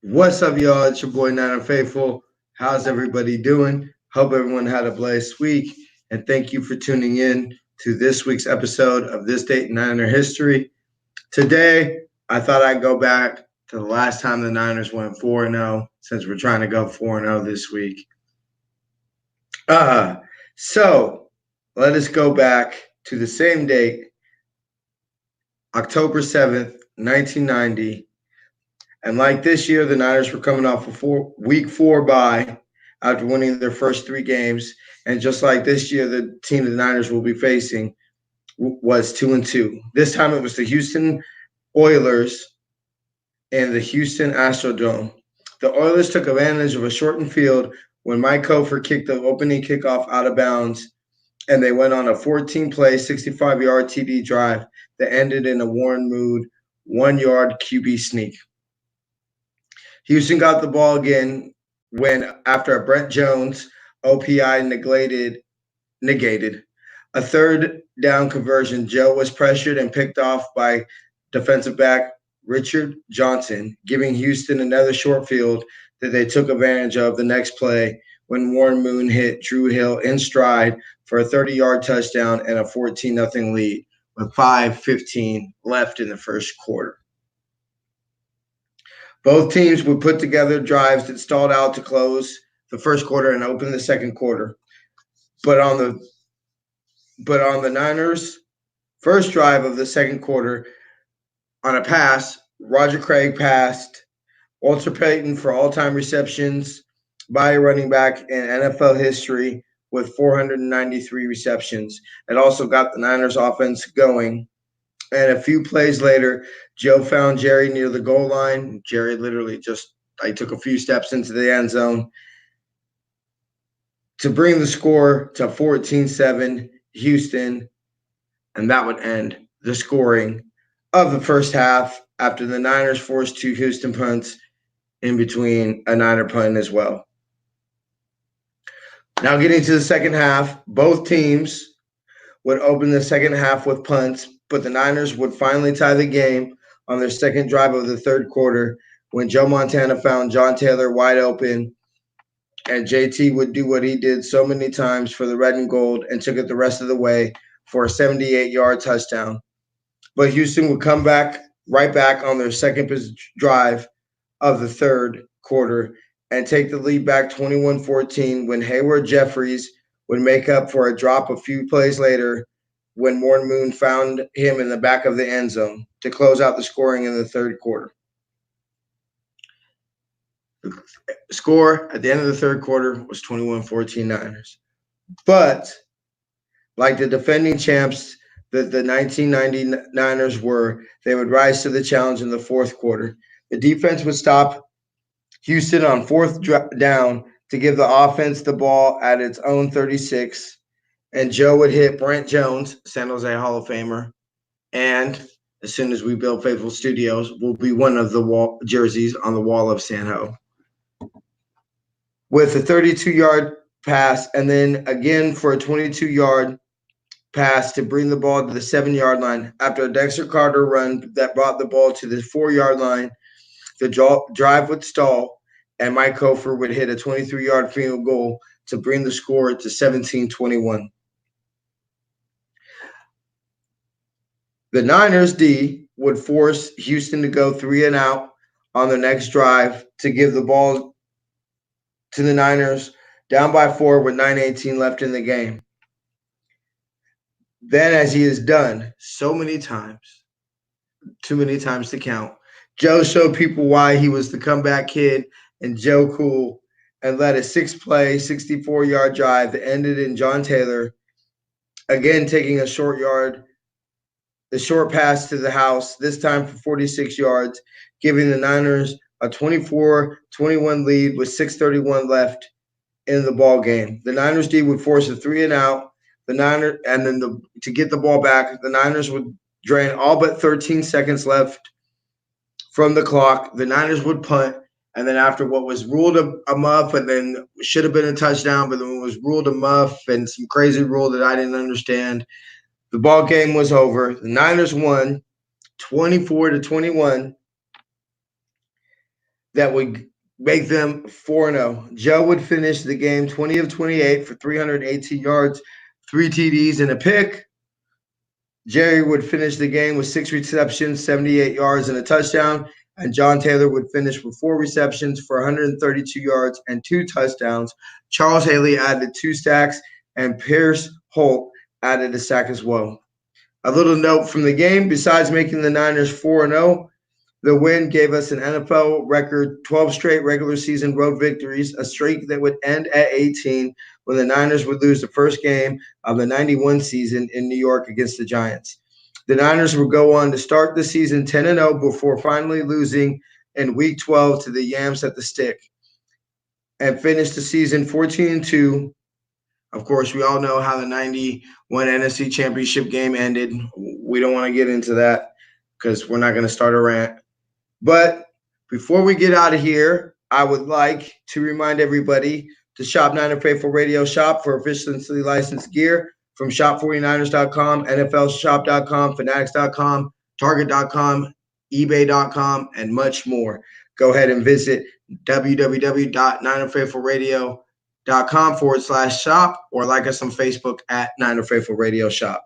What's up, y'all? It's your boy Niner Faithful. How's everybody doing? Hope everyone had a blessed week, and thank you for tuning in to this week's episode of This Date in Niner History. Today, I thought I'd go back to the last time the Niners went 4-0, since we're trying to go 4-0 this week. Uh, so let us go back to the same date, October 7th, 1990. And like this year, the Niners were coming off a week four bye after winning their first three games. And just like this year, the team the Niners will be facing was 2-2. This time it was the Houston Oilers and the Houston Astrodome. The Oilers took advantage of a shortened field when Mike Hofer kicked the opening kickoff out of bounds, and they went on a 14-play, 65-yard TD drive that ended in a Warren Moon 1-yard QB sneak. Houston got the ball again when, after a Brent Jones OPI negated a third down conversion, Joe was pressured and picked off by defensive back Richard Johnson, giving Houston another short field that they took advantage of the next play when Warren Moon hit Drew Hill in stride for a 30-yard touchdown and a 14-0 lead with 5:15 left in the first quarter. Both teams would put together drives that stalled out to close the first quarter and open the second quarter. But on the Niners' first drive of the second quarter, on a pass, Roger Craig passed Walter Payton for all-time receptions by a running back in NFL history with 493 receptions. It also got the Niners offense going. And a few plays later, Joe found Jerry near the goal line. Jerry literally just took a few steps into the end zone to bring the score to 14-7 Houston, and that would end the scoring of the first half after the Niners forced two Houston punts in between a Niner punt as well. Now getting to the second half, both teams would open the second half with punts, but the Niners would finally tie the game on their second drive of the third quarter when Joe Montana found John Taylor wide open, and JT would do what he did so many times for the red and gold and took it the rest of the way for a 78-yard touchdown. But Houston would come back right back on their second drive of the third quarter and take the lead back 21-14 when Hayward Jeffries would make up for a drop a few plays later when Warren Moon found him in the back of the end zone to close out the scoring in the third quarter. The score at the end of the third quarter was 21-14 Niners. But like the defending champs that the 1990 Niners were, they would rise to the challenge in the fourth quarter. The defense would stop Houston on fourth down to give the offense the ball at its own 36, and Joe would hit Brent Jones, San Jose Hall of Famer, and as soon as we build Faithful Studios, will be one of the jerseys on the wall of San Ho. With a 32-yard pass, and then again for a 22-yard pass to bring the ball to the 7-yard line. After a Dexter Carter run that brought the ball to the 4-yard line, the drive would stall, and Mike Hofer would hit a 23-yard field goal to bring the score to 17-21. The Niners D would force Houston to go 3 and out on the next drive to give the ball to the Niners down by 4 with 9:18 left in the game. Then, as he has done so many times, too many times to count, Joe showed people why he was the comeback kid and Joe Cool, and led a 6-play, 64-yard drive that ended in John Taylor again taking the short pass to the house, this time for 46 yards, giving the Niners a 24-21 lead with 6:31 left in the ball game. The Niners D would force a 3 and out. To get the ball back, the Niners would drain all but 13 seconds left from the clock. The Niners would punt, and then after what was ruled a muff and then should have been a touchdown, but then it was ruled a muff and some crazy rule that I didn't understand, the ball game was over. The Niners won 24-21. that would make them 4-0. Joe would finish the game 20 of 28 for 318 yards, 3 TDs, and a pick. Jerry would finish the game with 6 receptions, 78 yards, and a touchdown. And John Taylor would finish with 4 receptions for 132 yards and 2 touchdowns. Charles Haley added 2 sacks, and Pierce Holt added a sack as well. A little note from the game: besides making the Niners 4-0, the win gave us an NFL record 12 straight regular season road victories, a streak that would end at 18 when the Niners would lose the first game of the 91 season in New York against the Giants. The Niners would go on to start the season 10-0 before finally losing in Week 12 to the Yams at the Stick and finish the season 14-2. Of course, we all know how the 91 NFC Championship game ended. We don't want to get into that because we're not going to start a rant. But before we get out of here, I would like to remind everybody to shop Niner Faithful Radio Shop for officially licensed gear from shop49ers.com, NFLshop.com, Fanatics.com, Target.com, eBay.com, and much more. Go ahead and visit www.ninerfaithfulradio.com/shop or like us on Facebook at Niner Faithful Radio Shop.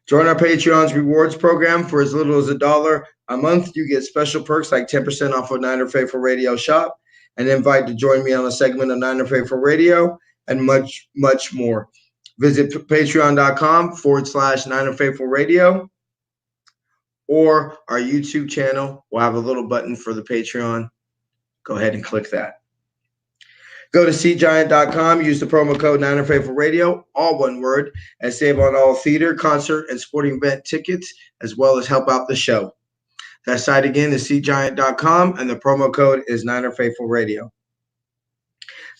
Join our Patreon's rewards program for as little as $1 a month. You get special perks like 10% off of Niner Faithful Radio Shop, an invite to join me on a segment of Niner Faithful Radio, and much, much more. Visit patreon.com/Niner Faithful Radio or our YouTube channel. We'll have a little button for the Patreon. Go ahead and click that. Go to SeatGiant.com, use the promo code Niner Faithful Radio, all one word, and save on all theater, concert, and sporting event tickets, as well as help out the show. That site again is SeatGiant.com, and the promo code is Niner Faithful Radio.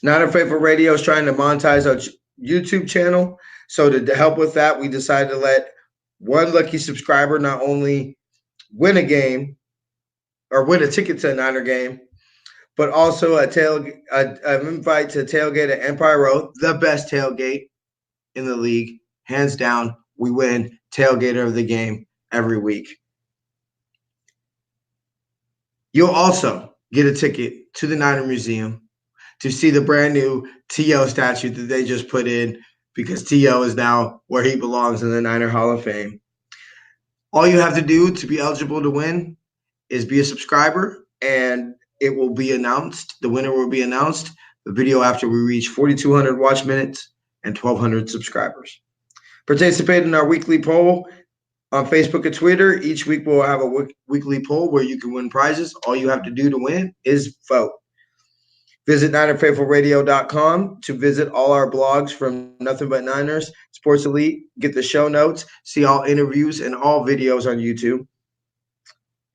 Niner Faithful Radio is trying to monetize our YouTube channel. So to help with that, we decided to let one lucky subscriber not only win a game or win a ticket to a Niner game, but also an invite to tailgate at Empire Road, the best tailgate in the league. Hands down, we win tailgater of the game every week. You'll also get a ticket to the Niner Museum to see the brand new T.O. statue that they just put in, because T.O. is now where he belongs in the Niner Hall of Fame. All you have to do to be eligible to win is be a subscriber, and it will be announced. The winner will be announced the video after we reach 4,200 watch minutes and 1,200 subscribers. Participate in our weekly poll on Facebook and Twitter. Each week we'll have a weekly poll where you can win prizes. All you have to do to win is vote. Visit NinerFaithfulRadio.com to visit all our blogs from Nothing But Niners, Sports Elite, get the show notes, see all interviews and all videos on YouTube,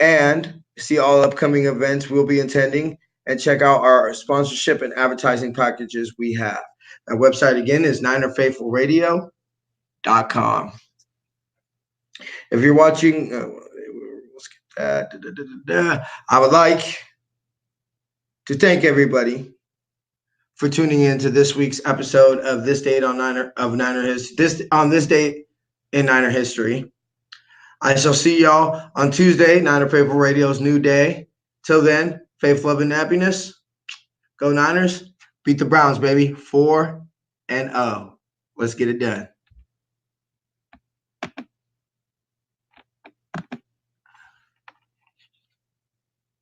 and see all upcoming events we'll be attending, and check out our sponsorship and advertising packages we have. Our website again is NinerFaithfulRadio.com. If you're watching, let's get that. I would like to thank everybody for tuning in to this week's episode of This Date on this date in Niner history. I shall see y'all on Tuesday, Niner Faithful Radio's new day. Till then, faith, love, and happiness. Go Niners. Beat the Browns, baby. 4-0. Let's get it done.